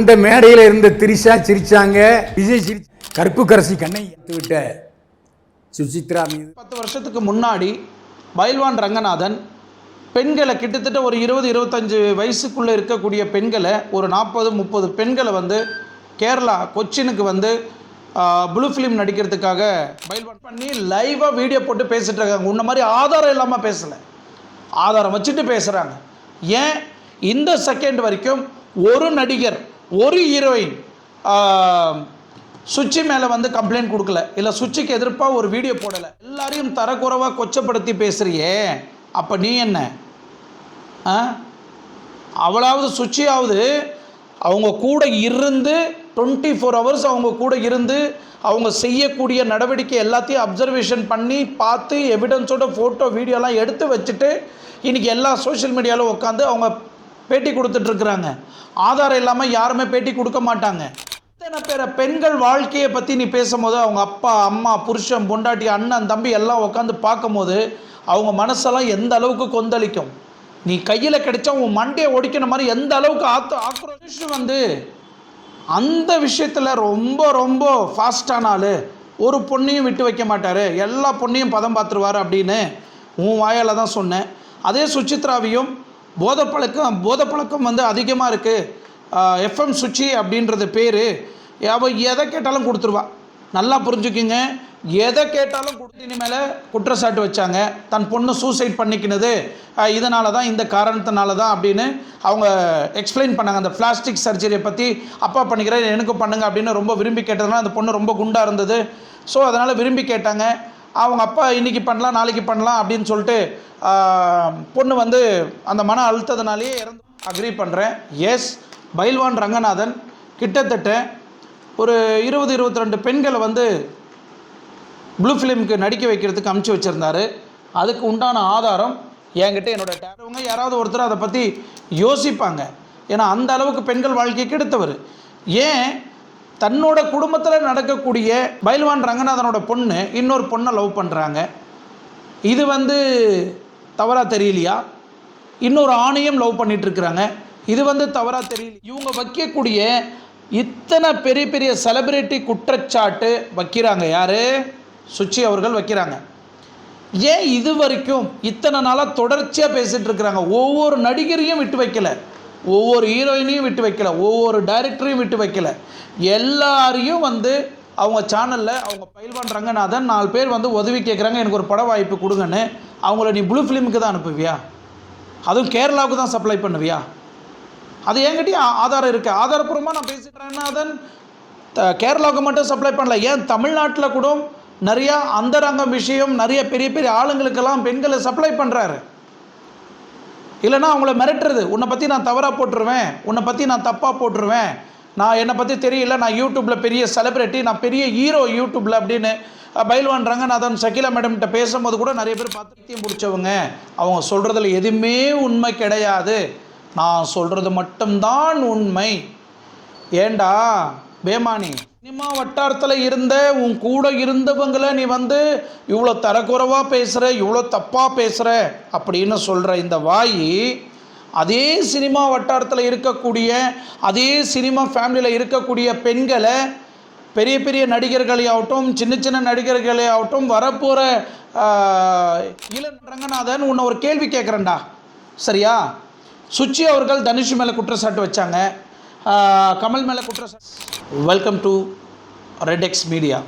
இந்த மேடையில் இருந்த திரிஷா சிரிச்சாங்க, விஜய் கருப்பு கரசி கண்ணை விட்ட சுசித்ரா மீது 10 வருஷத்துக்கு முன்னாடி பைல்வான் ரங்கநாதன் பெண்களை கிட்டத்தட்ட ஒரு 20-25 வயசுக்குள்ளே இருக்கக்கூடிய பெண்களை ஒரு 40-30 பெண்களை வந்து கேரளா கொச்சினுக்கு வந்து ப்ளூ ஃபிலிம் நடிக்கிறதுக்காக பைல்வான் பண்ணி லைவாக வீடியோ போட்டு பேசிகிட்டு இருக்காங்க. உன்ன மாதிரி ஆதாரம் இல்லாமல் பேசலை, ஆதாரம் வச்சுட்டு பேசுகிறாங்க. ஏன் இந்த செகண்ட் வரைக்கும் ஒரு நடிகர் ஒரு ஹீரோயின் சுச்சி மேலே வந்து கம்ப்ளைண்ட் கொடுக்கல, இல்லை சுச்சிக்கு எதிர்ப்பாக ஒரு வீடியோ போடலை. எல்லாரையும் தரக்குறைவாக கொச்சப்படுத்தி பேசுகிறியே, அப்போ நீ என்ன? அவளாவது சுச்சியாவது அவங்க கூட இருந்து 24 hours அவங்க கூட இருந்து அவங்க செய்யக்கூடிய நடவடிக்கை எல்லாத்தையும் அப்சர்வேஷன் பண்ணி பார்த்து எவிடன்ஸோட ஃபோட்டோ வீடியோலாம் எடுத்து வச்சுட்டு இன்றைக்கி எல்லா சோஷியல் மீடியாவில் உட்காந்து அவங்க பேட்டி கொடுத்துட்ருக்குறாங்க. ஆதாரம் இல்லாமல் யாருமே பேட்டி கொடுக்க மாட்டாங்க. இத்தனை பேரை பெண்கள் வாழ்க்கையை பற்றி நீ பேசும்போது அவங்க அப்பா அம்மா புருஷன் பொண்டாட்டி அண்ணன் தம்பி எல்லாம் உட்காந்து பார்க்கும்போது அவங்க மனசெல்லாம் எந்த அளவுக்கு கொந்தளிக்கும். நீ கையில் கிடைச்சா உன் மண்டையை ஒடிக்கிற மாதிரி எந்த அளவுக்கு ஆக்ரோஷம் வந்து அந்த விஷயத்தில் ரொம்ப ரொம்ப ஃபாஸ்டான ஆள். ஒரு பொண்ணையும் விட்டு வைக்க மாட்டார், எல்லா பொண்ணையும் பதம் பார்த்துருவார் அப்படின்னு உன் வாயால் தான் சொன்னேன். அதே சுசித்ராவையும் போதைப்பழக்கம் வந்து அதிகமாக இருக்குது, FM சுச்சி அப்படின்றது பேர். அவள் எதை கேட்டாலும் கொடுத்துருவா. நல்லா புரிஞ்சுக்குங்க, எதை கேட்டாலும் கொடுத்து இனிமேல் குற்றச்சாட்டு வச்சாங்க. தன் பொண்ணு சூசைட் பண்ணிக்கினது இதனால தான், இந்த காரணத்தினால தான் அப்படின்னு அவங்க எக்ஸ்பிளைன் பண்ணாங்க. அந்த பிளாஸ்டிக் சர்ஜரியை பற்றி அப்பா பண்ணிக்கிறேன் எனக்கு பண்ணுங்க அப்படின்னு ரொம்ப விரும்பி கேட்டதுனால அந்த பொண்ணு ரொம்ப குண்டாக இருந்தது. ஸோ அதனால் விரும்பி கேட்டாங்க. அவங்க அப்பா இன்றைக்கி பண்ணலாம் நாளைக்கு பண்ணலாம் அப்படின்னு சொல்லிட்டு பொண்ணு வந்து அந்த மன அழுத்தத்தினாலேயே இறந்து அக்ரி பண்ணுறேன். எஸ், பைல்வான் ரங்கநாதன் கிட்டத்தட்ட ஒரு 20-22 பெண்களை வந்து ப்ளூ ஃபிலிமுக்கு நடிக்க வைக்கிறதுக்கு அமுச்சு வச்சுருந்தாரு. அதுக்கு உண்டான ஆதாரம் என்கிட்ட என்னோட டேரவங்க யாராவது ஒருத்தர் அதை பற்றி யோசிப்பாங்க. ஏன்னா அந்த அளவுக்கு பெண்கள் வாழ்க்கையை கெடுத்தவர். ஏன் தன்னோட குடும்பத்தில் நடக்கக்கூடிய பைல்வான் ரங்கநாதனோட பொண்ணு இன்னொரு பொண்ணை லவ் பண்ணுறாங்க, இது வந்து தவறாக தெரியலையா? இன்னொரு ஆணையும் லவ் பண்ணிகிட்ருக்குறாங்க, இது வந்து தவறாக தெரியல? இவங்க வைக்கக்கூடிய இத்தனை பெரிய பெரிய செலிபிரிட்டி குற்றச்சாட்டு வைக்கிறாங்க யார்? சுச்சி அவர்கள் வைக்கிறாங்க. ஏன் இது வரைக்கும் இத்தனை நாளாக தொடர்ச்சியாக பேசிகிட்டு இருக்கிறாங்க? ஒவ்வொரு நடிகரையும் விட்டு வைக்கலை, ஒவ்வொரு ஹீரோயினையும் விட்டு வைக்கலை, ஒவ்வொரு டைரக்டரையும் விட்டு வைக்கலை. எல்லாரையும் வந்து அவங்க சேனலில் அவங்க பைல்வான் ரங்கநாதன் 4 பேர் வந்து உதவி கேட்குறாங்க, எனக்கு ஒரு பட வாய்ப்பு கொடுங்கன்னு. அவங்கள நீ ப்ளூ ஃபிலிமுக்கு தான் அனுப்புவியா? அதுவும் கேரளாவுக்கு தான் சப்ளை பண்ணுவியா? அது என்கிட்டயும் ஆதாரம் இருக்குது, ஆதாரப்பூர்வமாக நான் பேசிக்கிறேன்னா அதன் கேரளாவுக்கு மட்டும் சப்ளை பண்ணல, ஏன் தமிழ்நாட்டில் கூட நிறையா அந்தரங்கம் விஷயம் நிறைய பெரிய பெரிய ஆளுங்களுக்கெல்லாம் பெண்களை சப்ளை பண்ணுறாரு. இல்லைனா அவங்கள மிரட்டுறது, உன்னை பற்றி நான் தவறாக போட்டுருவேன், உன்னை பற்றி நான் தப்பாக போட்டுருவேன், நான் என்னை பற்றி தெரியல, நான் யூடியூப்பில் பெரிய செலிப்ரிட்டி, நான் பெரிய ஹீரோ யூடியூப்பில் அப்படின்னு பைல்வான் ரங்கநாதன் ஷகிலா மேடம்கிட்ட பேசும்போது கூட நிறைய பேர் பத்திரிக்கையும் பிடிச்சவங்க. அவங்க சொல்கிறதுல எதுவுமே உண்மை கிடையாது, நான் சொல்கிறது மட்டும்தான் உண்மை. ஏண்டா பேமானி, சினிமா வட்டாரத்தில் இருந்த உன் கூட இருந்தவங்களை நீ வந்து இவ்வளோ தரக்குறைவாக பேசுகிற, இவ்வளோ தப்பாக பேசுகிற அப்படின்னு சொல்கிற இந்த வாய், அதே சினிமா வட்டாரத்தில் இருக்கக்கூடிய அதே சினிமா ஃபேமிலியில் இருக்கக்கூடிய பெண்களை பெரிய பெரிய நடிகர்களையாகட்டும் சின்ன சின்ன நடிகர்களையாகட்டும் வரப்போகிற ரங்கநாதன் உன்னை ஒரு கேள்வி கேட்குறேன்டா, சரியா? சுச்சி அவர்கள் தனுஷ் மேலே குற்றச்சாட்டு வச்சாங்க, கமல் மேலே குற்றச்சாட்டு. Welcome to RedX media.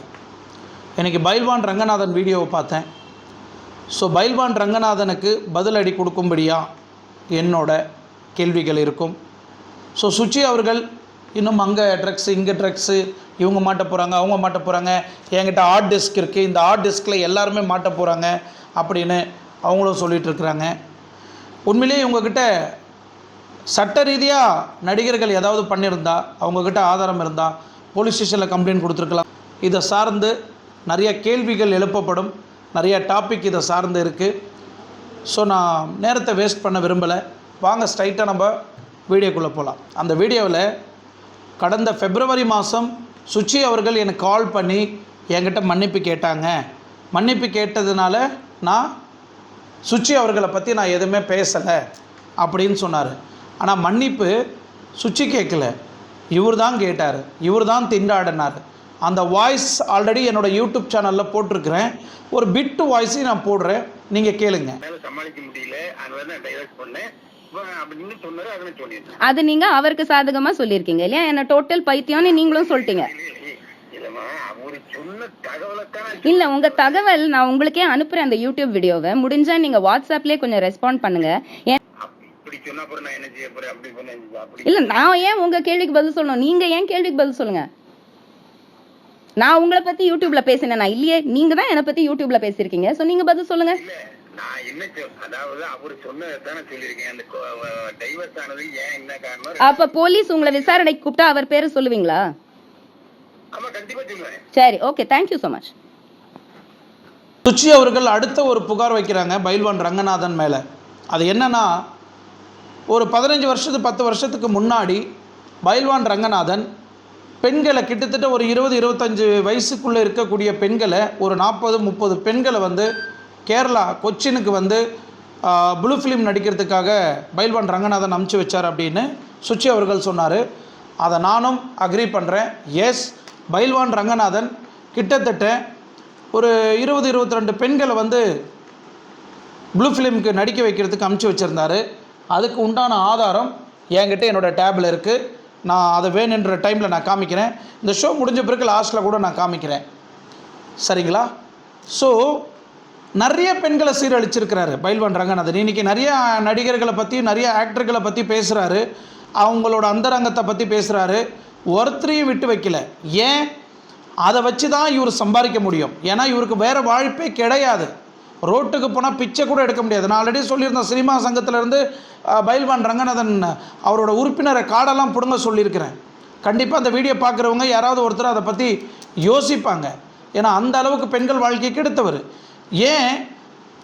எனக்கு பைல்வான் ரங்கநாதன் வீடியோவை பார்த்தேன். ஸோ பைல்வான் ரங்கநாதனுக்கு பதிலடி கொடுக்கும்படியா என்னோட கேள்விகள் இருக்கும். ஸோ சுச்சி அவர்கள் இன்னும் அங்கே ட்ரக்ஸு இங்கே ட்ரக்ஸு, இவங்க மாட்ட போகிறாங்க அவங்க மாட்ட போகிறாங்க, என்கிட்ட ஹார்ட் டிஸ்க் இருக்குது, இந்த ஹார்ட் டிஸ்கில் எல்லாருமே மாட்ட போகிறாங்க அப்படின்னு அவங்களும் சொல்லிகிட்ருக்குறாங்க. உண்மையிலேயே இவங்கக்கிட்ட சட்ட ரீதியாக நடிகர்கள் ஏதாவது பண்ணியிருந்தா, அவங்கக்கிட்ட ஆதாரம் இருந்தால் போலீஸ் ஸ்டேஷனில் கம்ப்ளைண்ட் கொடுத்துருக்கலாம். இதை சார்ந்து நிறைய கேள்விகள் எழுப்பப்படும், நிறைய டாபிக் இதை சார்ந்து இருக்குது. ஸோ நான் நேரத்தை வேஸ்ட் பண்ண விரும்பலை. வாங்க ஸ்ட்ரைட்டாக நம்ம வீடியோக்குள்ளே போகலாம். அந்த வீடியோவில் கடந்த February மாதம் சுச்சி அவர்கள் எனக்கு கால் பண்ணி என்கிட்ட மன்னிப்பு கேட்டாங்க. மன்னிப்பு கேட்டதுனால நான் சுச்சி அவர்களை பற்றி நான் எதுவுமே பேசலை அப்படின்னு சொன்னார். ஆனால் மன்னிப்பு சுச்சி கேட்கல, இவர் தான் கேட்டார், இவர் தான் திண்டாடினார். அந்த வாய்ஸ் ஆல்ரெடி என்னோடய யூடியூப் சேனலில் போட்டிருக்கிறேன். ஒரு பிட்டு வாய்ஸையும் நான் போடுறேன், நீங்கள் கேளுங்க. சமாளிக்க முடியல, அதனால நான் டைவர்ஸ் பண்ணேன் அப்படின்னு சொன்னாரு. அதனை சொல்லிட்டேன். அது நீங்க அவருக்கு சாதகமா சொல்லியிருக்கீங்க இல்லையா? என்ன டோட்டல் பைத்தியம்னு நீங்களும் சொல்லிட்டீங்க. இல்ல, உங்க தகவல் நான் உங்களுக்கே அனுப்புறேன் அந்த யூடியூப் வீடியோவை. முடிஞ்சா நீங்க வாட்ஸ்அப்லயே கொஞ்சம் ரெஸ்பாண்ட் பண்ணுங்க. இல்ல, நான் ஏன் உங்க கேள்விக்கு பதில் சொல்லணும்? நீங்க ஏன் கேள்விக்கு பதில் சொல்லுங்க. நான் உங்களை பத்தி யூடியூப்ல பேசினேன் இல்லையே, நீங்க தான் என்ன பத்தி யூடியூப்ல பேசிருக்கீங்க. சோ நீங்க பதில் சொல்லுங்க. அப்ப போலீஸ் உங்களை விசாரணைக்கு கூப்பிட்டா அவர் பேரு சொல்லுவீங்களா? சரி, okay, thank you so much. Suchi அவர்கள் அடுத்த ஒரு புகார் வைக்கிறாங்க பைல்வான் ரங்கநாதன் மேலே. அது என்னன்னா, ஒரு 15 வருஷத்துக்கு 10 வருஷத்துக்கு முன்னாடி பைல்வான் ரங்கநாதன் பெண்களை கிட்டத்தட்ட ஒரு 20-25 வயசுக்குள்ளே இருக்கக்கூடிய பெண்களை ஒரு 40-30 பெண்களை வந்து கேரளா கொச்சினுக்கு வந்து ப்ளூ ஃபிலிம் நடிக்கிறதுக்காக பைல்வான் ரங்கநாதன் அனுப்பிச்சி வச்சார் அப்படின்னு சுச்சி அவர்கள் சொன்னார். அதை நானும் அக்ரி பண்ணுறேன். எஸ், பைல்வான் ரங்கநாதன் கிட்டத்தட்ட ஒரு 20-22 பெண்களை வந்து ப்ளூ ஃபிலிமுக்கு நடிக்க வைக்கிறதுக்கு அனுப்பிச்சி வச்சுருந்தார். அதுக்கு உண்டான ஆதாரம் என்கிட்ட என்னோடய டேபில் இருக்குது. நான் அதை வேணுன்ற டைமில் நான் காமிக்கிறேன். இந்த ஷோ முடிஞ்ச பிறகு லாஸ்ட்டில் கூட நான் காமிக்கிறேன், சரிங்களா? ஸோ நிறைய பெண்களை சீரழிச்சிருக்கிறாரு பைல்வான் ரங்கநாதன். இன்றைக்கி நிறைய நடிகர்களை பற்றி, நிறைய ஆக்டர்களை பற்றி பேசுகிறாரு, அவங்களோட அந்தரங்கத்தை பற்றி பேசுகிறாரு. ஒருத்தரையும் விட்டு வைக்கல. ஏன்? அதை வச்சு தான் இவர் சம்பாதிக்க முடியும். ஏன்னா இவருக்கு வேறு வாய்ப்பே கிடையாது. ரோட்டுக்கு போனால் பிச்சை கூட எடுக்க முடியாது. நான் ஆல்ரெடி சொல்லியிருந்தேன், சினிமா சங்கத்திலேருந்து பைல்வான் ரங்கநாதன் அவரோட உறுப்பினரை கார்டெல்லாம் பிடுங்க சொல்லியிருக்கிறேன். கண்டிப்பாக அந்த வீடியோ பார்க்குறவங்க யாராவது ஒருத்தர் அதை பற்றி யோசிப்பாங்க. ஏன்னா அந்த அளவுக்கு பெண்கள் வாழ்க்கைக்கு எடுத்தவர். ஏன்?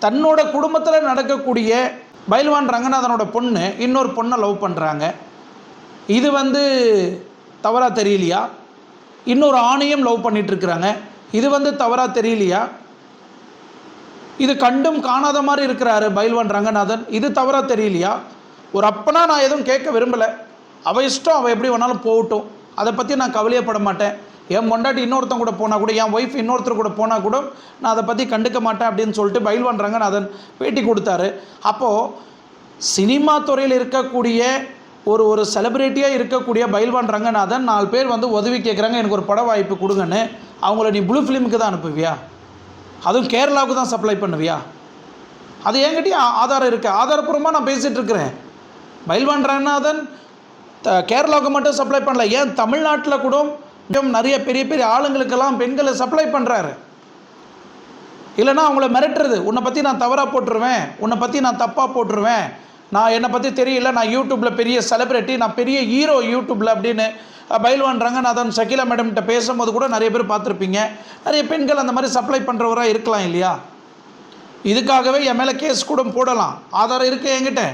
தன்னோட குடும்பத்தில் நடக்கக்கூடிய பைல்வான் ரங்கநாதனோட பொண்ணு இன்னொரு பொண்ணை லவ் பண்ணுறாங்க. இது வந்து தவறாக தெரியலையா? இன்னொரு ஆணையும் லவ் பண்ணிகிட்ருக்குறாங்க. இது வந்து தவறாக தெரியலையா? இது கண்டும் காணாத மாதிரி இருக்கிறாரு பைல்வான் ரங்கநாதன். இது தவறாக தெரியலையா? ஒரு அப்பனா நான் எதுவும் கேட்க விரும்பலை. அவள் இஷ்டம், அவள் எப்படி வேணாலும் போகட்டும். அதை பற்றி நான் கவலையப்பட மாட்டேன். என் பொண்டாட்டி இன்னொருத்தன் கூட போனால் கூட, என் ஒய்ஃப் இன்னொருத்தர் கூட போனால் கூட நான் அதை பற்றி கண்டுக்க மாட்டேன் அப்படின்னு சொல்லிட்டு பைல்வான் ரங்கநாதன் பேட்டி கொடுத்தாரு. அப்போது சினிமா துறையில் இருக்கக்கூடிய ஒரு செலிப்ரிட்டியாக இருக்கக்கூடிய பைல்வான் ரங்கநாதன் 4 பேர் வந்து உதவி கேட்குறாங்க, எனக்கு ஒரு பட வாய்ப்பு கொடுங்கன்னு. அவங்கள நீ ப்ளூ ஃபிலிமுக்கு தான் அனுப்புவியா? அதுவும் கேரளாவுக்கு தான் சப்ளை பண்ணுவியா? அது என்கிட்டயும் ஆதாரம் இருக்குது. ஆதாரப்பூர்வமாக நான் பேசிகிட்டு இருக்கிறேன். பைல்வான் ரங்கநாதன் கேரளாவுக்கு மட்டும் சப்ளை பண்ணல, ஏன் தமிழ்நாட்டில் கூட நிறைய பெரிய பெரிய ஆளுங்களுக்கெல்லாம் பெண்களை சப்ளை பண்ணுறாரு. இல்லைனா அவங்கள மிரட்டுறது, உன்னை பற்றி நான் தவறாக போட்டுருவேன், உன்னை பற்றி நான் தப்பாக போட்டுருவேன், நான் என்னை பற்றி தெரியல, நான் யூடியூப்பில் பெரிய செலிப்ரிட்டி, நான் பெரிய ஹீரோ யூடியூப்பில் அப்படின்னு பைல்வான் ரங்கநாதன் ஷகிலா மேடம்கிட்ட பேசும்போது கூட நிறைய பேர் பார்த்துருப்பீங்க. நிறைய பெண்கள் அந்த மாதிரி சப்ளை பண்ணுறவராக இருக்கலாம் இல்லையா? இதுக்காகவே என் மேலே கேஸ் கூட போடலாம், ஆதாரம் இருக்குது என்கிட்ட,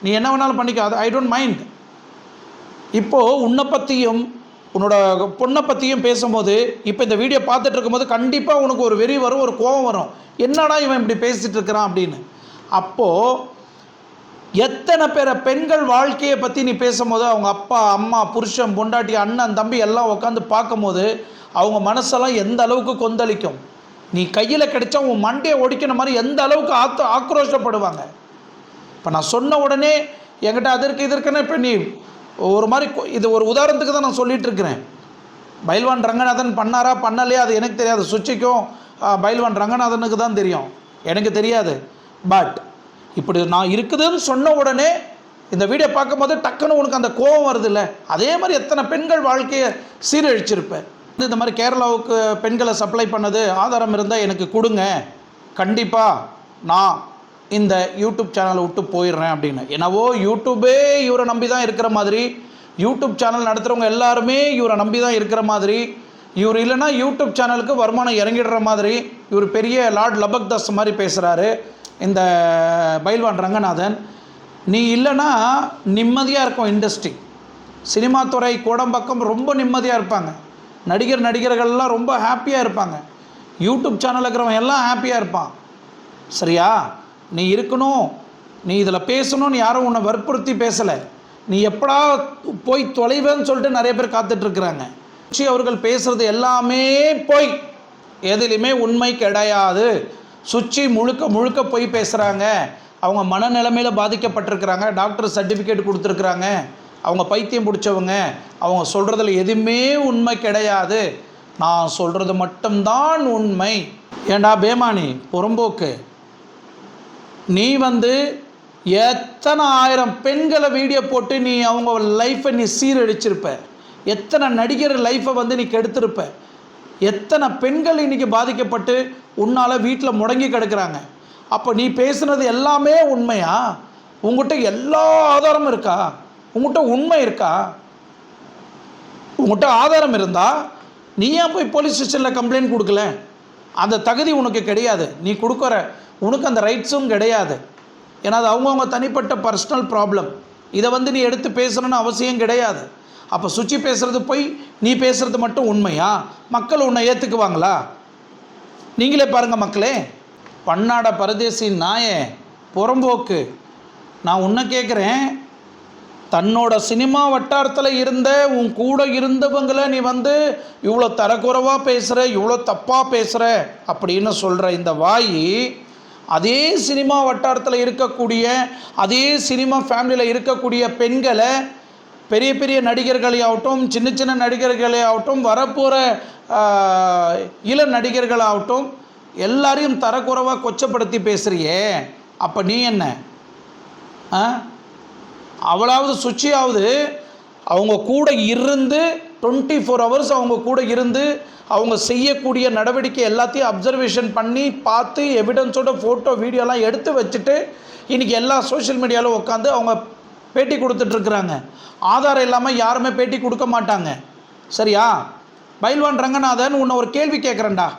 நீ என்ன வேணாலும் பண்ணிக்க, அது ஐ டோன்ட் மைண்ட். இப்போது உன்னை பற்றியும் உன்னோட பொண்ணை பற்றியும் பேசும்போது, இப்போ இந்த வீடியோ பார்த்துட்டு இருக்கும்போது கண்டிப்பாக உனக்கு ஒரு வெறி வரும், ஒரு கோபம் வரும், என்னடா இவன் இப்படி பேசிகிட்டு இருக்கிறான் அப்படின்னு. அப்போது எத்தனை பேரை பெண்கள் வாழ்க்கையை பற்றி நீ பேசும்போது அவங்க அப்பா அம்மா புருஷன் பொண்டாட்டி அண்ணன் தம்பி எல்லாம் உட்காந்து பார்க்கும்போது அவங்க மனசெல்லாம் எந்த அளவுக்கு கொந்தளிக்கும். நீ கையில் கிடைச்சா உன் மண்டையை ஒடிக்கிற மாதிரி எந்த அளவுக்கு ஆக்ரோஷப்படுவாங்க. இப்போ நான் சொன்ன உடனே என்கிட்ட அதற்கு இதற்குன்னு இப்போ நீ ஒரு மாதிரி, இது ஒரு உதாரணத்துக்கு தான் நான் சொல்லிகிட்டு இருக்கிறேன். பைல்வான் ரங்கநாதன் பண்ணாரா பண்ணலையா அது எனக்கு தெரியாது. சுச்சிக்கும் பைல்வான் ரங்கநாதனுக்கு தான் தெரியும், எனக்கு தெரியாது. பட் இப்படி நான் இருக்குதுன்னு சொன்ன உடனே இந்த வீடியோ பார்க்கும்போது டக்குன்னு உனக்கு அந்த கோபம் வருது இல்லை? அதே மாதிரி எத்தனை பெண்கள் வாழ்க்கையை சீரழிச்சிருப்பேன். இந்த மாதிரி கேரளாவுக்கு பெண்களை சப்ளை பண்ணது ஆதாரம் இருந்தால் எனக்கு கொடுங்க, கண்டிப்பாக நான் இந்த யூடியூப் சேனலை விட்டு போயிடுறேன் அப்படின்னு. என்னவோ யூடியூபே இவரை நம்பி தான் இருக்கிற மாதிரி, யூடியூப் சேனல் நடத்துகிறவங்க எல்லாருமே இவரை நம்பி தான் இருக்கிற மாதிரி, இவர் இல்லைன்னா யூடியூப் சேனலுக்கு வருமானம் இறங்கிடுற மாதிரி இவர் பெரிய லார்ட் லபக்தாஸ் மாதிரி பேசுகிறாரு இந்த பைல்வான் ரங்கநாதன். நீ இல்லைன்னா நிம்மதியாக இருக்கும் இண்டஸ்ட்ரி, சினிமா துறை கோடம்பக்கம் ரொம்ப நிம்மதியாக இருப்பாங்க, நடிகர்கள்லாம் ரொம்ப ஹாப்பியாக இருப்பாங்க, யூடியூப் சேனல் இருக்கிறவன் எல்லாம் ஹாப்பியாக இருப்பான். சரியா? நீ இருக்கணும், நீ இதில் பேசணும்னு யாரும் உன்னை வற்புறுத்தி பேசலை. நீ எப்படா போய் தொலைவேன்னு சொல்லிட்டு நிறைய பேர் காத்துட்ருக்குறாங்க. சுச்சி அவர்கள் பேசுகிறது எல்லாமே போய், எதுலேயுமே உண்மை கிடையாது. சுச்சி முழுக்க முழுக்க போய் பேசுகிறாங்க. அவங்க மனநிலைமையில் பாதிக்கப்பட்டிருக்கிறாங்க, டாக்டர் சர்டிஃபிகேட் கொடுத்துருக்குறாங்க, அவங்க பைத்தியம் பிடிச்சவங்க, அவங்க சொல்கிறதுல எதுவுமே உண்மை கிடையாது, நான் சொல்கிறது மட்டும்தான் உண்மை. ஏண்டா பேமானி புறம்போக்கு, நீ எத்தனை ஆயிரம் பெண்களை வீடியோ போட்டு நீ அவங்க லைஃப்பை நீ சீரழிச்சிருப்ப, எத்தனை நடிகர் லைஃப்பை நீ கெடுத்திருப்ப, எத்தனை பெண்கள் இன்றைக்கி பாதிக்கப்பட்டு உன்னால் வீட்டில் முடங்கி கிடக்கிறாங்க. அப்போ நீ பேசுனது எல்லாமே உண்மையா? உங்கள்கிட்ட எல்லா ஆதாரமும் இருக்கா? உங்கள்கிட்ட உண்மை இருக்கா? உங்கள்கிட்ட ஆதாரம் இருந்தால் நீ ஏன் போய் போலீஸ் ஸ்டேஷனில் கம்ப்ளைண்ட் கொடுக்கல? அந்த தகுதி உனக்கு கிடையாது, நீ கொடுக்குற உனக்கு அந்த ரைட்ஸும் கிடையாது. ஏன்னா அது அவங்கவுங்க தனிப்பட்ட பர்சனல் ப்ராப்ளம். இதை நீ எடுத்து பேசணுன்னு அவசியம் கிடையாது. அப்போ சுச்சி பேசுகிறது போய், நீ பேசுகிறது மட்டும் உண்மையா? மக்கள் உன்னை ஏற்றுக்குவாங்களா? நீங்களே பாருங்கள் மக்களே. பன்னாட பரதேசி நாயே புறம்போக்கு, நான் உன்னை கேட்குறேன், தன்னோட சினிமா வட்டாரத்தில் இருந்த உன் கூட இருந்தவங்களை நீ இவ்வளோ தரக்குறைவாக பேசுகிற, இவ்வளோ தப்பாக பேசுகிற அப்படின்னு சொல்கிற இந்த வாய், அதே சினிமா வட்டாரத்தில் இருக்கக்கூடிய, அதே சினிமா ஃபேமிலியில் இருக்கக்கூடிய பெண்களை, பெரிய பெரிய நடிகர்களையாகட்டும், சின்ன சின்ன நடிகர்களையாகட்டும், வரப்போகிற இள நடிகர்களாகட்டும், எல்லாரையும் தரக்குறைவாக கொச்சப்படுத்தி பேசுகிறியே. அப்போ நீ என்ன? அவளாவது சுச்சியாவது அவங்க கூட இருந்து 24 hours அவங்க கூட இருந்து அவங்க செய்யக்கூடிய நடவடிக்கை எல்லாத்தையும் அப்சர்வேஷன் பண்ணி பார்த்து எவிடன்ஸோட ஃபோட்டோ வீடியோலாம் எடுத்து வச்சுட்டு இன்றைக்கி எல்லா சோஷியல் மீடியாவில் உட்காந்து அவங்க பேட்டி கொடுத்துட்ருக்குறாங்க. ஆதாரம் இல்லாமல் யாருமே பேட்டி கொடுக்க மாட்டாங்க. சரியா? பைல்வான் ரங்கநாதன் உன்னை ஒரு கேள்வி கேட்குறேன்டா.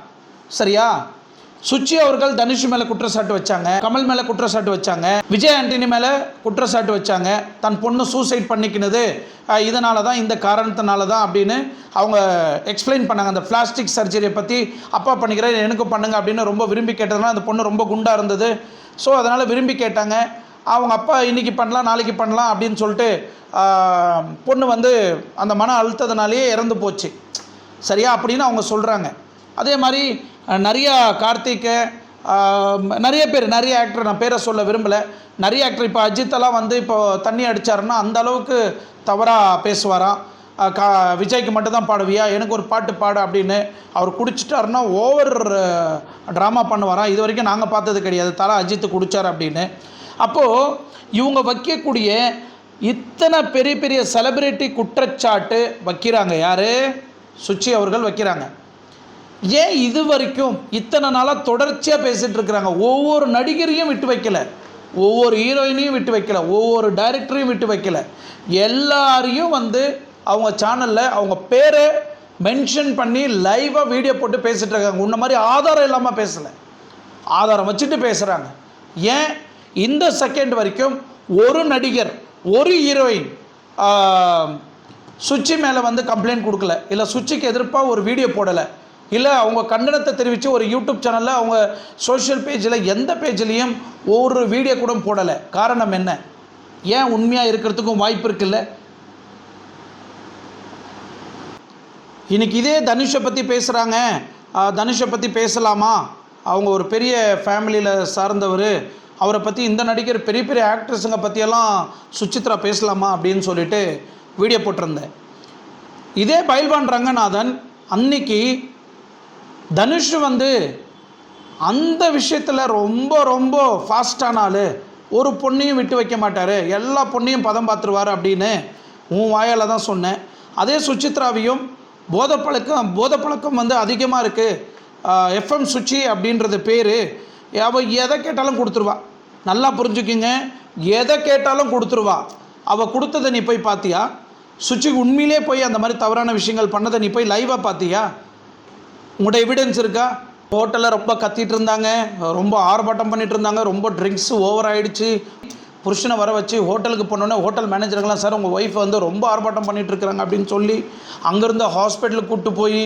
சரியா? சுச்சி அவர்கள் தனுஷ் மேலே குற்றச்சாட்டு வச்சாங்க, கமல் மேலே குற்றச்சாட்டு வச்சாங்க, விஜய் ஆண்டனி மேலே குற்றச்சாட்டு வச்சாங்க. தன் பொண்ணு சூசைட் பண்ணிக்கினது இதனால தான், இந்த காரணத்தினால தான் அப்படின்னு அவங்க எக்ஸ்பிளைன் பண்ணாங்க. அந்த பிளாஸ்டிக் சர்ஜரியை பற்றி அப்பா பண்ணிக்கிறேன் எனக்கும் பண்ணுங்க அப்படின்னு ரொம்ப விரும்பி கேட்டதுனால அந்த பொண்ணு ரொம்ப குண்டாக இருந்தது. ஸோ அதனால் விரும்பி கேட்டாங்க. அவங்க அப்பா இன்றைக்கி பண்ணலாம் நாளைக்கு பண்ணலாம் அப்படின்னு சொல்லிட்டு பொண்ணு அந்த மன அழுத்தத்தினாலேயே இறந்து போச்சு. சரியா? அப்படின்னு அவங்க சொல்கிறாங்க. அதே மாதிரி நிறையா கார்த்திகை, நிறைய பேர், நிறைய ஆக்டர், நான் பேரை சொல்ல விரும்பலை, நிறைய ஆக்டர். இப்போ அஜித்தெல்லாம் இப்போ தண்ணி அடித்தாருன்னா அந்த அளவுக்கு தவறாக பேசுவாராம். விஜய்க்கு மட்டும்தான் பாடுவியா, எனக்கு ஒரு பாட்டு பாடு அப்படின்னு. அவர் குடிச்சிட்டாருன்னா ஓவர் ட்ராமா பண்ணுவாராம். இது வரைக்கும் நாங்கள் பார்த்தது கிடையாது, தலை அஜித்து குடித்தார் அப்படின்னு. அப்போது இவங்க வைக்கக்கூடிய இத்தனை பெரிய பெரிய செலிபிரிட்டி குற்றச்சாட்டு வைக்கிறாங்க. யார்? சுச்சி அவர்கள் வைக்கிறாங்க. ஏன் இது வரைக்கும் இத்தனை நாளாக தொடர்ச்சியாக பேசிகிட்டு இருக்கிறாங்க? ஒவ்வொரு நடிகரையும் விட்டு வைக்கல, ஒவ்வொரு ஹீரோயினையும் விட்டு வைக்கல, ஒவ்வொரு டைரக்டரையும் விட்டு வைக்கல, எல்லாரையும் அவங்க சேனலில் அவங்க பேரை மென்ஷன் பண்ணி லைவாக வீடியோ போட்டு பேசிகிட்டு இருக்காங்க. உன்ன மாதிரி ஆதாரம் இல்லாமல் பேசலை, ஆதாரம் வச்சுட்டு பேசுகிறாங்க. ஏன் இந்த செகண்ட் வரைக்கும் ஒரு நடிகர், ஒரு ஹீரோயின் சுச்சி மேலே கம்ப்ளைண்ட் கொடுக்கல, இல்லை சுச்சிக்கு எதிர்ப்பாக ஒரு வீடியோ போடலை, இல்லை அவங்க கண்டனத்தை தெரிவித்து ஒரு யூடியூப் சேனலில் அவங்க சோஷியல் பேஜில் எந்த பேஜ்லேயும் ஒரு வீடியோ கூட போடலை. காரணம் என்ன? ஏன் உண்மையாக இருக்கிறதுக்கும் வாய்ப்பு இருக்குல்ல? இன்றைக்கி இதே தனுஷை பற்றி பேசுகிறாங்க. தனுஷை பற்றி பேசலாமா? அவங்க ஒரு பெரிய ஃபேமிலியில் சார்ந்தவர், அவரை பற்றி இந்த நடிகர், பெரிய பெரிய ஆக்ட்ரஸுங்க பற்றியெல்லாம் சுசித்ரா பேசலாமா அப்படின்னு சொல்லிட்டு வீடியோ போட்டிருந்தேன். இதே பைல்வான் ரங்கநாதன் அன்னைக்கு தனுஷ் அந்த விஷயத்தில் ரொம்ப ரொம்ப ஃபாஸ்டான ஆள், ஒரு பொண்ணையும் விட்டு வைக்க மாட்டார், எல்லா பொண்ணையும் பதம் பார்த்துருவார் அப்படின்னு உன் வாயால் தான் சொன்னேன். அதே சுசித்ராவையும் போதைப்பழக்கம் அதிகமாக இருக்குது, எஃப்எம் சுச்சி அப்படின்றது பேர், அவள் எதை கேட்டாலும் கொடுத்துருவா. நல்லா புரிஞ்சுக்கிங்க, எதை கேட்டாலும் கொடுத்துருவா. அவள் கொடுத்ததை நீ போய் பார்த்தியா? சுச்சிக்கு உண்மையிலே போய் அந்த மாதிரி தவறான விஷயங்கள் பண்ணதை நீ போய் லைவாக பார்த்தியா? உங்களோட எவிடன்ஸ் இருக்கா? ஹோட்டலில் ரொம்ப கத்திட்டு இருந்தாங்க, ரொம்ப ஆர்ப்பாட்டம் பண்ணிகிட்டு இருந்தாங்க, ரொம்ப ட்ரிங்க்ஸ் ஓவர் ஆகிடுச்சு, புருஷனை வர வச்சு ஹோட்டலுக்கு போனோன்னே ஹோட்டல் மேனேஜருங்களாம், சார் உங்கள் ஒய்ஃப் ரொம்ப ஆர்ப்பாட்டம் பண்ணிகிட்டு இருக்கிறாங்க அப்படின்னு சொல்லி அங்கேருந்து ஹாஸ்பிட்டலுக்கு கூப்பிட்டு போய்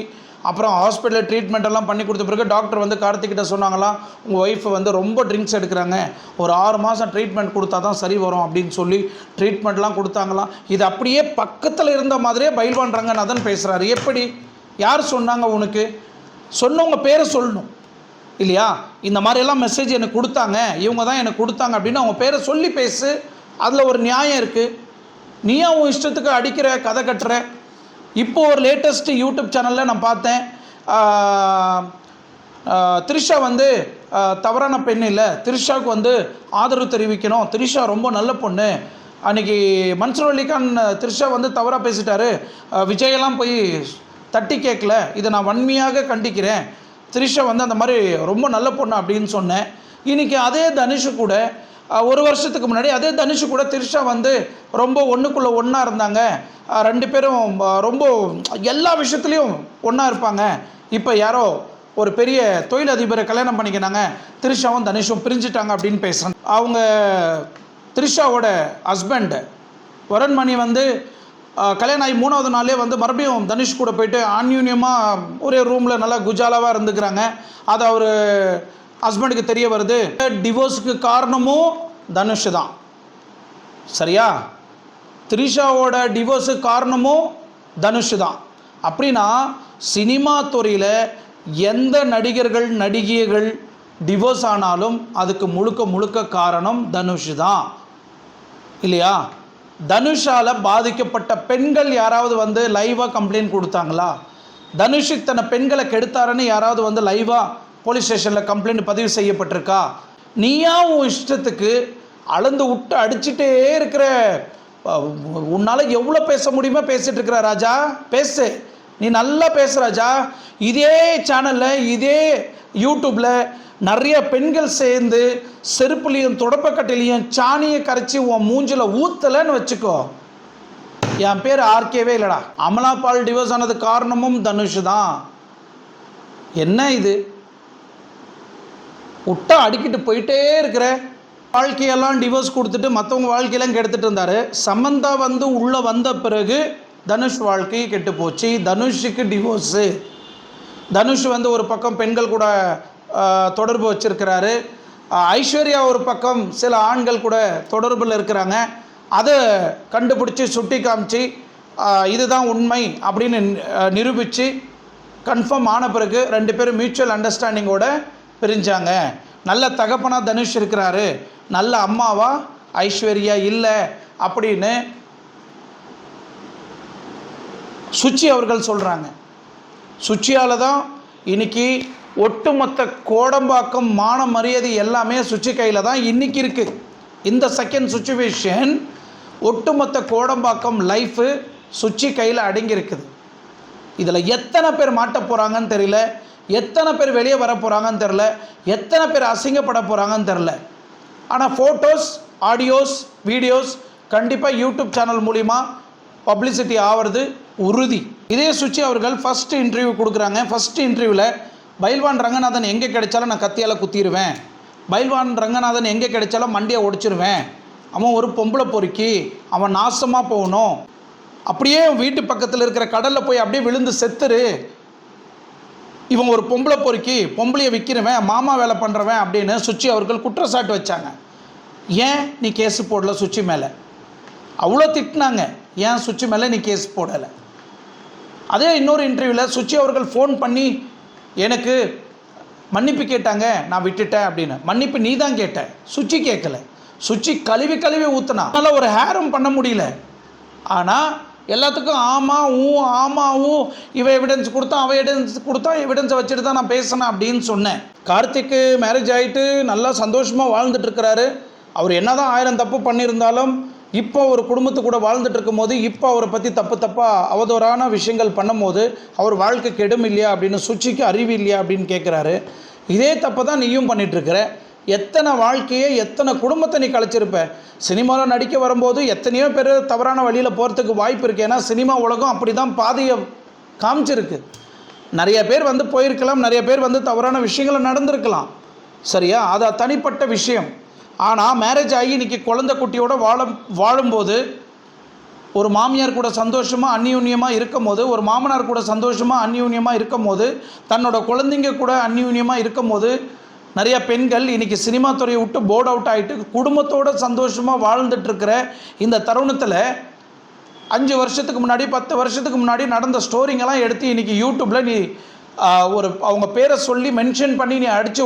அப்புறம் ஹாஸ்பிட்டலில் ட்ரீட்மெண்ட் எல்லாம் பண்ணி கொடுத்த பிறகு டாக்டர் வந்து கார்த்திக்கிட்ட சொன்னாங்களாம், உங்கள் ஒய்ஃப் வந்து ரொம்ப ட்ரிங்க்ஸ் எடுக்கிறாங்க, ஒரு 6 மாதம் ட்ரீட்மெண்ட் கொடுத்தா தான் சரி வரும் அப்படின்னு சொல்லி ட்ரீட்மெண்ட்லாம் கொடுத்தாங்களாம். இது அப்படியே பக்கத்தில் இருந்த மாதிரியே பைல்வான் ரங்கநாதன் பேசுகிறாரு. எப்படி, யார் சொன்னாங்க உனக்கு? சொன்னவங்க பேரை சொல்லணும் இல்லையா? இந்த மாதிரியெல்லாம் மெசேஜ் எனக்கு கொடுத்தாங்க, இவங்க தான் எனக்கு கொடுத்தாங்க அப்படின்னு அவங்க பேரை சொல்லி பேசு. அதில் ஒரு நியாயம் இருக்குது. நீயா உன் இஷ்டத்துக்கு அடிக்கிற, கதை கட்டுற. இப்போது ஒரு லேட்டஸ்ட்டு யூடியூப் சேனலில் நான் பார்த்தேன், த்ரிஷா வந்து தவறான பெண் இல்லை, த்ரிஷாவுக்கு வந்து ஆதரவு தெரிவிக்கணும், த்ரிஷா ரொம்ப நல்ல பொண்ணு. அன்றைக்கி மன்சூர் அலிகான் த்ரிஷா வந்து தவறாக பேசிட்டாரு, விஜயெல்லாம் போய் தட்டி கேட்கல, இதை நான் வன்மையாக கண்டிக்கிறேன், த்ரிஷா வந்து அந்த மாதிரி ரொம்ப நல்ல பொண்ணு அப்படின்னு சொன்னேன். இன்றைக்கி அதே தனுஷு கூட ஒரு வருஷத்துக்கு முன்னாடி அதே தனுஷு கூட த்ரிஷா வந்து ரொம்ப ஒன்றுக்குள்ளே ஒன்றா இருந்தாங்க, 2 பேரும் ரொம்ப எல்லா விஷயத்துலேயும் ஒன்றா இருப்பாங்க. இப்போ யாரோ ஒரு பெரிய தொழிலதிபரை கல்யாணம் பண்ணிக்கினாங்க, த்ரிஷாவும் தனுஷும் பிரிஞ்சுட்டாங்க அப்படின்னு பேசுகிறாங்க. அவங்க த்ரிஷாவோட ஹஸ்பண்ட் வருண்மணி வந்து கல்யாணம் ஆகி 3வது நாளே வந்து மறுபடியும் தனுஷ் கூட போயிட்டு அன்யூன்யமாக ஒரே ரூமில் நல்லா குஜாலாவாக இருந்துக்கிறாங்க. அது அவர் ஹஸ்பண்டுக்கு தெரிய வருது. டிவோர்ஸுக்கு காரணமும் தனுஷ் தான், சரியா? த்ரிஷாவோட டிவோர்ஸுக்கு காரணமும் தனுஷ் தான். அப்படின்னா சினிமா துறையில் எந்த நடிகர்கள் நடிகைகள் டிவோர்ஸ் ஆனாலும் அதுக்கு முழுக்க முழுக்க காரணம் தனுஷ் தான், இல்லையா? தனுஷால் பாதிக்கப்பட்ட பெண்கள் யாராவது வந்து லைவாக கம்ப்ளைண்ட் கொடுத்தாங்களா? தனுஷ் இத்தனை பெண்களை கெடுத்தாருன்னு யாராவது வந்து லைவாக போலீஸ் ஸ்டேஷனில் கம்ப்ளைண்ட் பதிவு செய்யப்பட்டிருக்கா? நீயா உன் இஷ்டத்துக்கு அளந்து விட்டு அடிச்சுட்டே இருக்கிற, உன்னால் எவ்வளோ பேச முடியுமோ பேசிகிட்டு இருக்கிற ராஜா, பேசு, நீ நல்லா பேசு ராஜா. இதே சேனலில் இதே யூடியூப்பில் நிறைய பெண்கள் சேர்ந்து செருப்புலையும் தொடப்பக்கட்டிலையும் சாணியை கரைச்சி உன் மூஞ்சில் ஊற்றலைன்னு வச்சுக்கோ, என் பேர் ஆர்கேவே இல்லைடா. அமலா பால் டிவோர்ஸ் ஆனது காரணமும் தனுஷ் தான். என்ன இது, விட்டா அடிக்கிட்டு போயிட்டே இருக்கிற. வாழ்க்கையெல்லாம் டிவோர்ஸ் கொடுத்துட்டு மற்றவங்க வாழ்க்கையெல்லாம் கெடுத்துட்டு இருந்தார். சமந்தா வந்து உள்ளே வந்த பிறகு தனுஷ் வாழ்க்கை கெட்டு போச்சு. தனுஷுக்கு டிவோர்ஸு. தனுஷ் வந்து ஒரு பக்கம் பெண்கள் கூட தொடர்பு வச்சுருக்கிறாரு, ஐஸ்வர்யா ஒரு பக்கம் சில ஆண்கள் கூட தொடர்பில் இருக்கிறாங்க. அதை கண்டுபிடிச்சி சுட்டி காமிச்சு இதுதான் உண்மை அப்படின்னு நிரூபித்து கன்ஃபார்ம் ஆன பிறகு 2 பேரும் மியூச்சுவல் அண்டர்ஸ்டாண்டிங்கோட பிரிஞ்சாங்க. நல்ல தகப்பனாக தனுஷ் இருக்கிறாரு, நல்ல அம்மாவா ஐஸ்வர்யா இல்லை அப்படின்னு சுச்சி அவர்கள் சொல்கிறாங்க. சுச்சியால் தான் இன்னைக்கு ஒட்டுமொத்த கோடம்பாக்கம் மான மரியாதை எல்லாமே சுச்சி கையில் தான் இன்றைக்கி இருக்குது. இந்த செகண்ட் சுச்சுவேஷன் ஒட்டுமொத்த கோடம்பாக்கம் லைஃபு சுச்சி கையில் அடங்கியிருக்குது. இதில் எத்தனை பேர் மாட்ட போகிறாங்கன்னு தெரியல, எத்தனை பேர் வெளியே வர போகிறாங்கன்னு தெரில, எத்தனை பேர் அசிங்கப்பட போகிறாங்கன்னு தெரில. ஆனால் ஃபோட்டோஸ், ஆடியோஸ், வீடியோஸ் கண்டிப்பாக யூடியூப் சேனல் மூலிமா பப்ளிசிட்டி ஆகிறது உறுதி. இதே சுச்சி அவர்கள் ஃபஸ்ட்டு இன்டர்வியூ கொடுக்குறாங்க. ஃபஸ்ட்டு இன்டர்வியூவில் பைல்வான் ரங்கநாதன் எங்கே கிடைச்சாலும் நான் கத்தியால் குத்திடுவேன், பைல்வான் ரங்கநாதன் எங்கே கிடைச்சாலும் மண்டியை ஒடிச்சிருவேன், அவன் ஒரு பொம்பளை பொறுக்கி, அவன் நாசமாக போகணும், அப்படியே வீட்டு பக்கத்தில் இருக்கிற கடலில் போய் அப்படியே விழுந்து செத்துரு, இவன் ஒரு பொம்பளை பொறுக்கி, பொம்பளையை விற்கிறவன், மாமா வேலை பண்ணுறவன் அப்படின்னு சுச்சி அவர்கள் குற்றச்சாட்டு வச்சாங்க. ஏன் நீ கேஸு போடல சுச்சி மேலே? அவ்வளோ திட்டினாங்க, ஏன் சுச்சி மேலே நீ கேஸ் போடலை? அதே இன்னொரு இன்டர்வியூவில் சுச்சி அவர்கள் ஃபோன் பண்ணி எனக்கு மன்னிப்பு கேட்டாங்க, நான் விட்டுட்டேன் அப்படின்னு. மன்னிப்பு நீ தான் கேட்ட, சுச்சி கேட்கல. சுச்சி கழுவி கழுவி ஊற்றுனா, அதனால் ஒரு ஹேரும் பண்ண முடியல. ஆனால் எல்லாத்துக்கும் ஆமாம் ஊ ஆமாம் ஊ, இவன் எவிடன்ஸ் கொடுத்தான், அவன் எவிடன்ஸ் கொடுத்தான், எவிடன்ஸை வச்சுட்டு தான் நான் பேசினேன் அப்படின்னு சொன்னேன். கார்த்திக்கு மேரேஜ் ஆகிட்டு நல்லா சந்தோஷமாக வாழ்ந்துட்டுருக்கிறாரு. அவர் என்ன தான் 1000 தப்பு பண்ணியிருந்தாலும் இப்போ ஒரு குடும்பத்து கூட வாழ்ந்துட்டு இருக்கும் போது இப்போ அவரை பற்றி தப்பாக அவதூறான விஷயங்கள் பண்ணும் போது அவர் வாழ்க்கை கெடும் இல்லையா அப்படின்னு, சுச்சிக்கு அறிவு இல்லையா அப்படின்னு கேட்குறாரு. இதே தப்பை தான் நீயும் பண்ணிகிட்ருக்கிற. எத்தனை வாழ்க்கையை, எத்தனை குடும்பத்தை நீ கழிச்சிருப்ப. சினிமாவில் நடிக்க வரும்போது எத்தனையோ பேர் தவறான வழியில் போகிறதுக்கு வாய்ப்பு இருக்குது. ஏன்னா சினிமா உலகம் அப்படி தான் பாதையை காமிச்சிருக்கு. நிறைய பேர் வந்து போயிருக்கலாம், நிறைய பேர் வந்து தவறான விஷயங்களை நடந்திருக்கலாம், சரியா? அது தனிப்பட்ட விஷயம். ஆனால் மேரேஜ் ஆகி இன்றைக்கி குழந்தை குட்டியோடு வாழும்போது ஒரு மாமியார் கூட சந்தோஷமாக அந்யூன்யமாக இருக்கும் போது, ஒரு மாமனார் கூட சந்தோஷமாக அந்யூன்யமாக இருக்கும் போது, தன்னோட குழந்தைங்க கூட அந்யூன்யமாக இருக்கும் போது, நிறைய பெண்கள் இன்றைக்கி சினிமா துறையை விட்டு போர்ட் அவுட் ஆகிட்டு குடும்பத்தோடு சந்தோஷமாக வாழ்ந்துட்டுருக்கிற இந்த தருணத்தில் 5 வருஷத்துக்கு முன்னாடி 10 வருஷத்துக்கு முன்னாடி நடந்த ஸ்டோரிங்கெல்லாம் எடுத்து இன்றைக்கி யூடியூப்பில் நீ அவங்க பேரை சொல்லி மென்ஷன் பண்ணி நீ அடித்து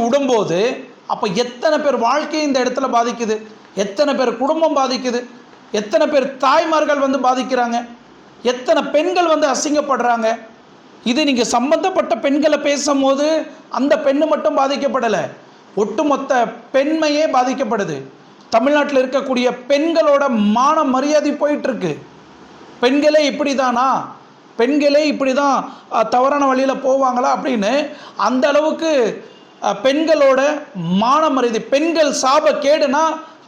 விடும்போது அப்போ எத்தனை பேர் வாழ்க்கை இந்த இடத்துல பாதிக்குது, எத்தனை பேர் குடும்பம் பாதிக்குது, எத்தனை பேர் தாய்மார்கள் வந்து பாதிக்கிறாங்க, எத்தனை பெண்கள் வந்து அசிங்கப்படுறாங்க. இது நீங்கள் சம்பந்தப்பட்ட பெண்களை பேசும்போது அந்த பெண்ணு மட்டும் பாதிக்கப்படலை, ஒட்டுமொத்த பெண்மையே பாதிக்கப்படுது. தமிழ்நாட்டில் இருக்கக்கூடிய பெண்களோட மான மரியாதை போயிட்டுருக்கு. பெண்களே இப்படி தானா, பெண்களே இப்படி தான் தவறான வழியில் போவாங்களா அப்படின்னு அந்த அளவுக்கு பெண்களோட மான மரியாதை, பெண்கள் சாப கேடுனா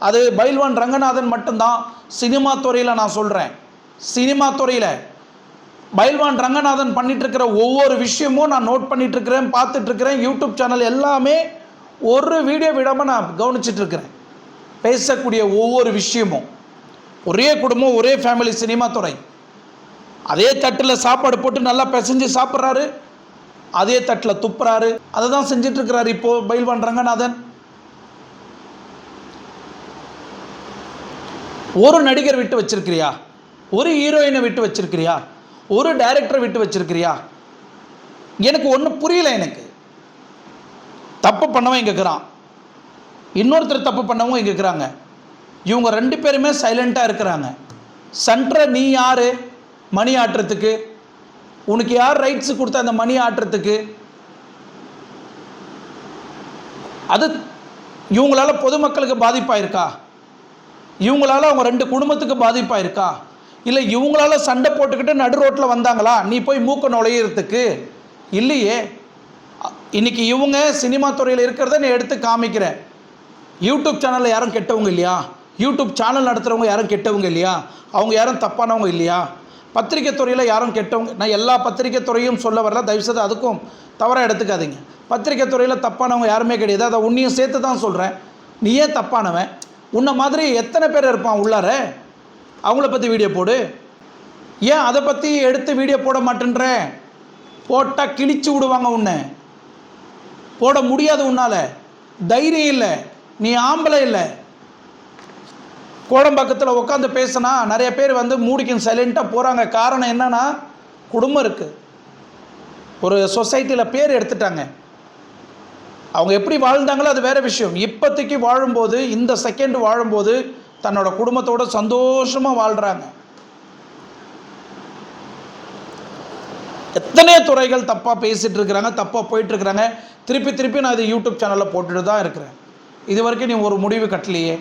அது பைல்வான் ரங்கநாதன் மட்டும்தான். சினிமா துறையில் நான் சொல்கிறேன், சினிமா துறையில் பைல்வான் ரங்கநாதன் பண்ணிகிட்ருக்கிற ஒவ்வொரு விஷயமும் நான் நோட் பண்ணிகிட்ருக்கிறேன், பார்த்துட்ருக்கிறேன். யூடியூப் சேனல் எல்லாமே ஒரு வீடியோ விடாமல் நான் கவனிச்சிட்ருக்கிறேன். பேசக்கூடிய ஒவ்வொரு விஷயமும் ஒரே குடும்பம், ஒரே ஃபேமிலி, சினிமா துறை. அதே தட்டில் சாப்பாடு போட்டு நல்லா பிசைஞ்சு சாப்பிட்றாரு, அதே தட்டில் துப்புறாரு. அதை தான் செஞ்சிட்ருக்கிறாரு இப்போது பைல்வான் ரங்கநாதன். ஒரு நடிகர் விட்டு வச்சிருக்கிறியா, ஒரு ஹீரோயினை விட்டு வச்சிருக்கிறியா, ஒரு டைரக்டரை விட்டு வச்சிருக்கிறியா? எனக்கு ஒன்றும் புரியல. எனக்கு தப்பு பண்ணவன் இங்கே இருக்கிறான், இன்னொருத்தர் தப்பு பண்ணவங்க இங்கே இருக்கிறாங்க. இவங்க 2 பேருமே சைலண்ட்டாக இருக்கிறாங்க. சென்டரை நீ யார் மணி ஆட்டுறதுக்கு? உனக்கு யார் ரைட்ஸு கொடுத்த அந்த மணி ஆட்டுறதுக்கு? அது இவங்களால பொதுமக்களுக்கு பாதிப்பாயிருக்கா? இவங்களால அவங்க 2 குடும்பத்துக்கு பாதிப்பாயிருக்கா? இல்லை இவங்களால சண்டை போட்டுக்கிட்டு நடு ரோட்டில் வந்தாங்களா நீ போய் மூக்க நுழையிறதுக்கு? இல்லையே. இன்றைக்கி இவங்க சினிமா துறையில் இருக்கிறத நீ எடுத்து காமிக்கிறேன். யூடியூப் சேனலில் யாரும் கெட்டவங்க இல்லையா? யூடியூப் சேனல் நடத்துகிறவங்க யாரும் கெட்டவங்க இல்லையா? அவங்க யாரும் தப்பானவங்க இல்லையா? பத்திரிக்கை துறையில் யாரும் கெட்டவங்க, நான் எல்லா பத்திரிக்கை துறையும் சொல்ல வரல, தயவுசெய்து அதுக்கும் தவறாக எடுத்துக்காதீங்க. பத்திரிக்கை துறையில் தப்பானவங்க யாருமே கிடையாது, அதை உன்னையும் சேர்த்து தான் சொல்கிறேன். நீ ஏன் தப்பானவன்? உன்னை மாதிரி எத்தனை பேர் இருப்பான் உள்ளார, அவங்கள பற்றி வீடியோ போடு. ஏன் அதை பற்றி எடுத்து வீடியோ போட மாட்டேன்ற? போட்டால் கிழிச்சு விடுவாங்க உன்னை, போட முடியாது, உன்னால் தைரியம் இல்லை, நீ ஆம்பளை இல்லை. கோடம்பாக்கத்தில் உட்காந்து பேசினா நிறைய பேர் வந்து மூடிக்கின்னு சைலண்ட்டாக போகிறாங்க. காரணம் என்னன்னா, குடும்பம் இருக்குது, ஒரு சொசைட்டியில் பேர் எடுத்துட்டாங்க. அவங்க எப்படி வாழ்ந்தாங்களோ அது வேறு விஷயம். இப்போதைக்கு வாழும்போது, இந்த செகண்ட் வாழும்போது தன்னோட குடும்பத்தோடு சந்தோஷமாக வாழ்கிறாங்க. எத்தனையோ துறைகள் தப்பாக பேசிகிட்டு இருக்கிறாங்க, தப்பாக போயிட்டுருக்குறாங்க. திருப்பி நான் இது யூடியூப் சேனலில் போட்டுட்டு தான் இருக்கிறேன். இது வரைக்கும் நீ ஒரு முடிவு கட்டலையே.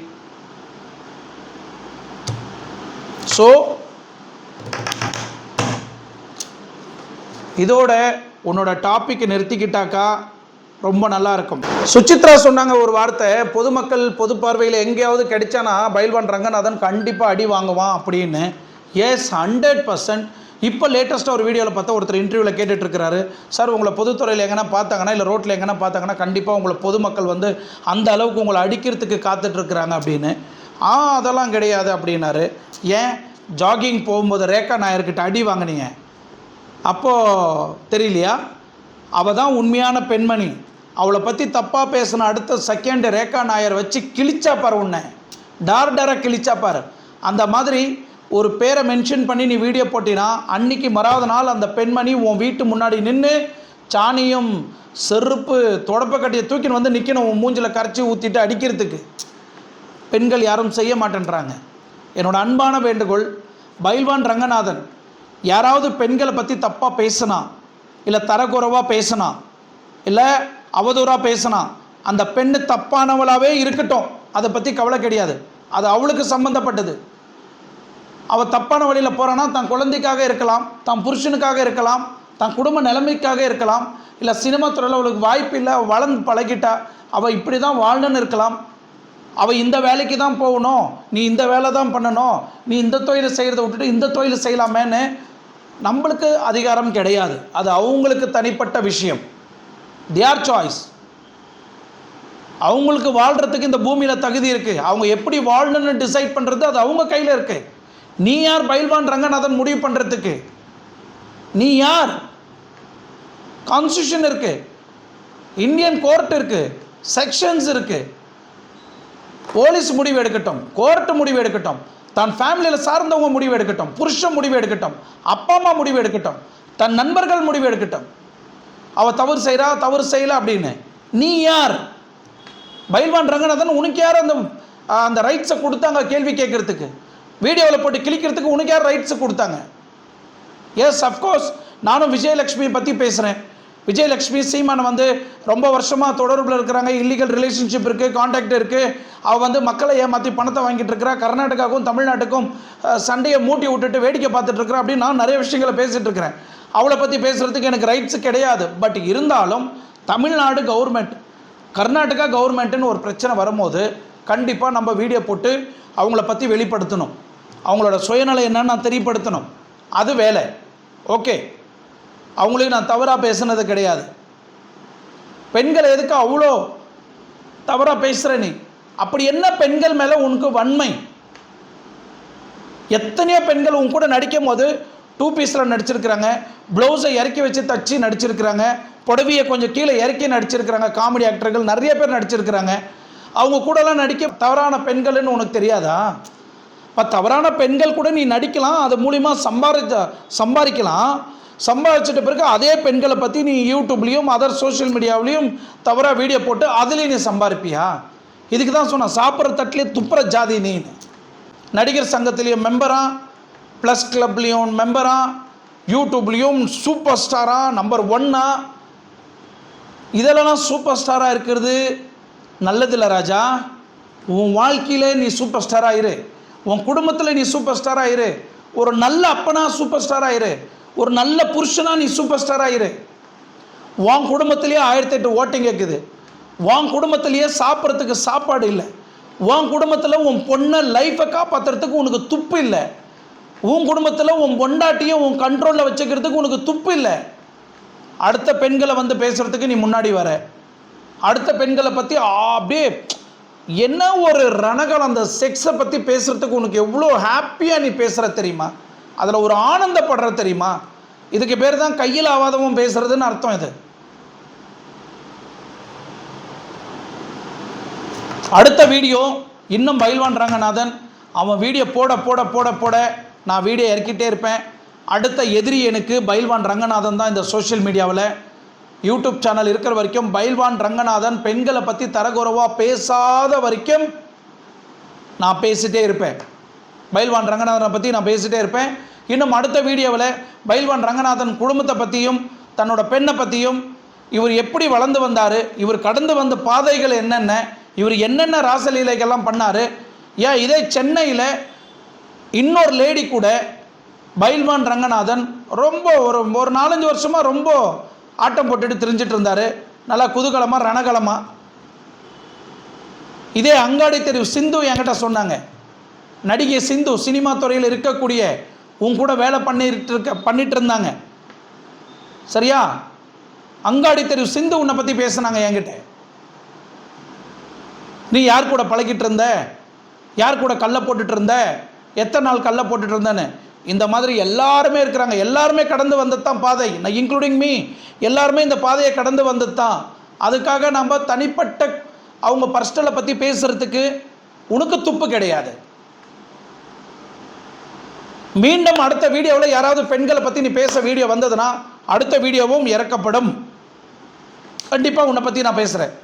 ஸோ இதோட உன்னோட டாப்பிக்கை நிறுத்திக்கிட்டாக்கா ரொம்ப நல்லா இருக்கும். சுசித்ரா சொன்னாங்க ஒரு வார்த்தை, பொதுமக்கள் பொது பார்வையில் எங்கேயாவது கிடைச்சானா பைல்வான் ரங்கநாதன் கண்டிப்பாக அடி வாங்குவான் அப்படின்னு. எஸ், 100%. இப்போ லேட்டஸ்ட்டாக ஒரு வீடியோவில் பார்த்தா ஒருத்தர் இன்டர்வியூவில் கேட்டுட்ருக்கிறாரு, சார் உங்களை பொதுத்துறையில் எங்கன்னா பார்த்தாங்கன்னா இல்லை ரோட்டில் எங்கன்னா பார்த்தாங்கன்னா கண்டிப்பாக உங்களை பொதுமக்கள் வந்து அந்த அளவுக்கு உங்களை அடிக்கிறதுக்கு காத்துட்ருக்குறாங்க அப்படின்னு. அதெல்லாம் கிடையாது அப்படின்னாரு. ஏன் ஜாகிங் போகும்போது ரேகா நாயர்கிட்ட அடி வாங்கினீங்க, அப்போது தெரியலையா? அவள் தான் உண்மையான பெண்மணி. அவளை பற்றி தப்பாக பேசின அடுத்த செகண்டு ரேகா நாயர் வச்சு கிழிச்சாப்பார், உன்னை டாராக கிழிச்சாப்பார். அந்த மாதிரி ஒரு பேரை மென்ஷன் பண்ணி நீ வீடியோ போட்டினா அன்றைக்கி மறாவது நாள் அந்த பெண்மணி உன் வீட்டு முன்னாடி நின்று சாணியும் செருப்பு தொடப்பக்கட்டியை தூக்கின்னு வந்து நிற்கணும், உன் மூஞ்சில் கரைச்சி ஊற்றிட்டு அடிக்கிறதுக்கு. பெண்கள் யாரும் செய்ய மாட்டேன்றாங்க. என்னோட அன்பான வேண்டுகோள், பைல்வான் ரங்கநாதன் யாராவது பெண்களை பற்றி தப்பாக பேசினா, இல்லை தரக்குறைவாக பேசினா, இல்லை அவதூறாக பேசினா, அந்த பெண்ணு தப்பானவளாகவே இருக்கட்டும், அதை பற்றி கவலை கிடையாது, அது அவளுக்கு சம்மந்தப்பட்டது. அவள் தப்பான வழியில் போகிறான்னா தன் குழந்தைக்காக இருக்கலாம், தன் புருஷனுக்காக இருக்கலாம், தன் குடும்ப நிலைமைக்காக இருக்கலாம், இல்லை சினிமா துறையில் அவளுக்கு வாய்ப்பு இல்லை, வளர்ந்து பழகிட்டா, அவள் இப்படி தான் வாழணுன்னு இருக்கலாம். அவள் இந்த வேலைக்கு தான் போகணும், நீ இந்த வேலை தான் பண்ணணும், நீ இந்த தொழிலை செய்கிறத விட்டுட்டு இந்த தொழிலை செய்யலாமேன்னு நம்மளுக்கு அதிகாரம் கிடையாது. அது அவங்களுக்கு தனிப்பட்ட விஷயம், தியர் சாய்ஸ். அவங்களுக்கு வாழ்கிறதுக்கு இந்த பூமியில் தகுதி இருக்குது. அவங்க எப்படி வாழணும்னு டிசைட் பண்ணுறது அது அவங்க கையில் இருக்குது. நீ யார் பயில்வான் ரங்கநாதன் முடிவு பண்ணுறதுக்கு? நீ யார்? கான்ஸ்டியூஷன் இருக்குது, இந்தியன் கோர்ட் இருக்குது, செக்ஷன்ஸ் இருக்குது. போலீஸ் முடிவு எடுக்கட்டும், கோர்ட்டு முடிவு எடுக்கட்டும், தன் ஃபேமிலியில் சார்ந்தவங்க முடிவு எடுக்கட்டும், புருஷன் முடிவு எடுக்கட்டும், அப்பா அம்மா முடிவு எடுக்கட்டும், தன் நண்பர்கள் முடிவு எடுக்கட்டும். அவள் தவறு செய்கிறா தவறு செய்யலை அப்படின்னு. நீ யார்? பயில்வான் ரங்கநாதன் உனக்கு யார் அந்த ரைட்ஸை கொடுத்தாங்க கேள்வி கேட்குறதுக்கு? வீடியோவில் போட்டு கிளிக்கிறதுக்கு உனக்கு யார் ரைட்ஸை கொடுத்தாங்க? எஸ், அஃப்கோர்ஸ் நானும் விஜயலட்சுமியை பற்றி பேசுகிறேன். விஜயலட்சுமி சீமானை ரொம்ப வருஷமாக தொடர்பில் இருக்கிறாங்க. இல்லீகல் ரிலேஷன்ஷிப் இருக்குது, கான்டாக்ட் இருக்குது. அவள் மக்களை ஏமாற்றி பணத்தை வாங்கிட்டு இருக்கிறா. கர்நாடகாவுக்கும் தமிழ்நாட்டுக்கும் சண்டையை மூட்டி விட்டுட்டு வேடிக்கை பார்த்துட்டு இருக்கிறா அப்படின்னு நான் நிறைய விஷயங்களை பேசிகிட்டு இருக்கிறேன். அவளை பற்றி பேசுகிறதுக்கு எனக்கு ரைட்ஸு கிடையாது. பட் இருந்தாலும் தமிழ்நாடு கவர்மெண்ட், கர்நாடகா கவர்மெண்ட்டுன்னு ஒரு பிரச்சனை வரும்போது கண்டிப்பாக நம்ம வீடியோ போட்டு அவங்கள பற்றி வெளிப்படுத்தணும். அவங்களோட சுயநலம் என்னன்னு நான் தெரியப்படுத்தணும். அது வேலை. ஓகே, அவங்களையும் நான் தவறாக பேசுனது கிடையாது. பெண்களை எதுக்கு அவ்வளோ தவறாக பேசுகிற நீ? அப்படி என்ன பெண்கள் மேலே உனக்கு வன்மை? எத்தனையோ பெண்கள் உன் கூட நடிக்கும் போது 2 பீஸில் நடிச்சிருக்கிறாங்க, ப்ளவுஸை இறக்கி வச்சு தச்சு நடிச்சிருக்கிறாங்க, புடவையை கொஞ்சம் கீழே இறக்கி நடிச்சிருக்கிறாங்க. காமெடி ஆக்டர்கள் நிறைய பேர் நடிச்சிருக்கிறாங்க. அவங்க கூடலாம் நடிக்க தவறான பெண்கள்னு உனக்கு தெரியாதா? இப்போ தவறான பெண்கள் கூட நீ நடிக்கலாம், அது மூலிமா சம்பாதிக்கலாம். சம்பாதிச்சிட்ட பிறகு அதே பெண்களை பற்றி நீ யூடியூப்லேயும் அதர் சோஷியல் மீடியாவிலையும் தவறாக வீடியோ போட்டு அதுலேயும் நீ சம்பாதிப்பியா? இதுக்கு தான் சொன்ன சாப்பிட்ற தட்டிலே துப்புற ஜாதி நீ. நடிகர் சங்கத்திலையும் மெம்பரா, ப்ளஸ் கிளப்லேயும் மெம்பரா, யூடியூப்லேயும் சூப்பர் ஸ்டாராக நம்பர் 1ஆ, இதெல்லாம் சூப்பர் ஸ்டாராக இருக்கிறது நல்லதில்லை ராஜா. உன் வாழ்க்கையில் நீ சூப்பர் ஸ்டாராக இரு, உன் குடும்பத்தில் நீ சூப்பர் ஸ்டாராக இரு, ஒரு நல்ல அப்பனா சூப்பர் ஸ்டாராக இரு, ஒரு நல்ல புருஷனா நீ சூப்பர் ஸ்டாராக இரு. உன் குடும்பத்திலேயே 1008 ஓட்டிங் கேட்குது, உன் குடும்பத்திலேயே சாப்பிட்றதுக்கு சாப்பாடு இல்லை, உன் குடும்பத்தில் உன் பொண்ணை லைஃப்பை காப்பாற்றுறதுக்கு உனக்கு துப்பு இல்லை, உன் குடும்பத்தில் உன் பொண்டாட்டியை உன் கண்ட்ரோலில் வச்சுக்கிறதுக்கு உனக்கு துப்பு இல்லை. அடுத்த பெண்களை பேசுகிறதுக்கு நீ முன்னாடி வர, அடுத்த பெண்களை பற்றி அப்படியே என்ன ஒரு ரணகள், அந்த செக்ஸை பற்றி பேசுகிறதுக்கு உனக்கு எவ்வளோ ஹாப்பியாக நீ பேசுகிற தெரியுமா? அதில் ஒரு ஆனந்தப்படுற தெரியுமா? இதுக்கு பேர் தான் கையில் ஆவாதமும் பேசுறதுன்னு அர்த்தம். இது அடுத்த வீடியோ இன்னும் பயில்வான் ரங்கநாதன் அவன் வீடியோ போட போட போட போட நான் வீடியோ இறக்கிட்டே இருப்பேன். அடுத்த எதிரி எனக்கு பயில்வான் ரங்கநாதன் தான். இந்த சோஷியல் மீடியாவில் யூடியூப் சேனல் இருக்கிற வரைக்கும் பயில்வான் ரங்கநாதன் பெண்களை பற்றி தரக்குறைவாக பேசாத வரைக்கும் நான் பேசிகிட்டே இருப்பேன். பயில்வான் ரங்கநாதனை பற்றி நான் பேசிகிட்டே இருப்பேன். இன்னும் அடுத்த வீடியோவில் பயில்வான் ரங்கநாதன் குடும்பத்தை பற்றியும் தன்னோட பெண்ணை பற்றியும், இவர் எப்படி வளர்ந்து வந்தார், இவர் கடந்து வந்த பாதைகள் என்னென்ன, இவர் என்னென்ன ராசலீலைகள்லாம் பண்ணார். ஏன் இதே சென்னையில் இன்னொரு லேடி கூட பயில்வான் ரங்கநாதன் ரொம்ப ஒரு 4-5 வருஷமாக ரொம்ப ஆட்டம் போட்டுட்டு திரிஞ்சிட்டு இருந்தார், நல்லா குதூகலமாக ரணகலமாக. இதே அங்காடி தெரு சிந்து என்கிட்ட சொன்னாங்க, நடிகை சிந்து சினிமா துறையில் இருக்கக்கூடிய உன் கூட வேலை பண்ணிட்டு இருந்தாங்க சரியா? அங்காடி தெரு சிந்து உன்னை பற்றி பேசுனாங்க என்கிட்ட. நீ யார் கூட பழகிட்டு இருந்த, யார் கூட கல்லை போட்டுட்டு இருந்த, எத்தனை நாள் கல்லை போட்டுட்டு இருந்தேன்னு. இந்த மாதிரி எல்லாருமே இருக்கிறாங்க, எல்லாருமே கடந்து வந்தது தான் பாதை, நான் இன்க்ளூடிங் மீ. எல்லாருமே இந்த பாதையை கடந்து வந்தது தான். அதுக்காக நம்ம தனிப்பட்ட அவங்க பர்சனலை பற்றி பேசுகிறதுக்கு உனக்கு துப்பு கிடையாது. மீண்டும் அடுத்த வீடியோவில் யாராவது பெண்களை பற்றி நீ பேச வீடியோ வந்ததுன்னா அடுத்த வீடியோவும் இறக்கப்படும். கண்டிப்பாக உன்னை பற்றி நான் பேசுகிறேன்.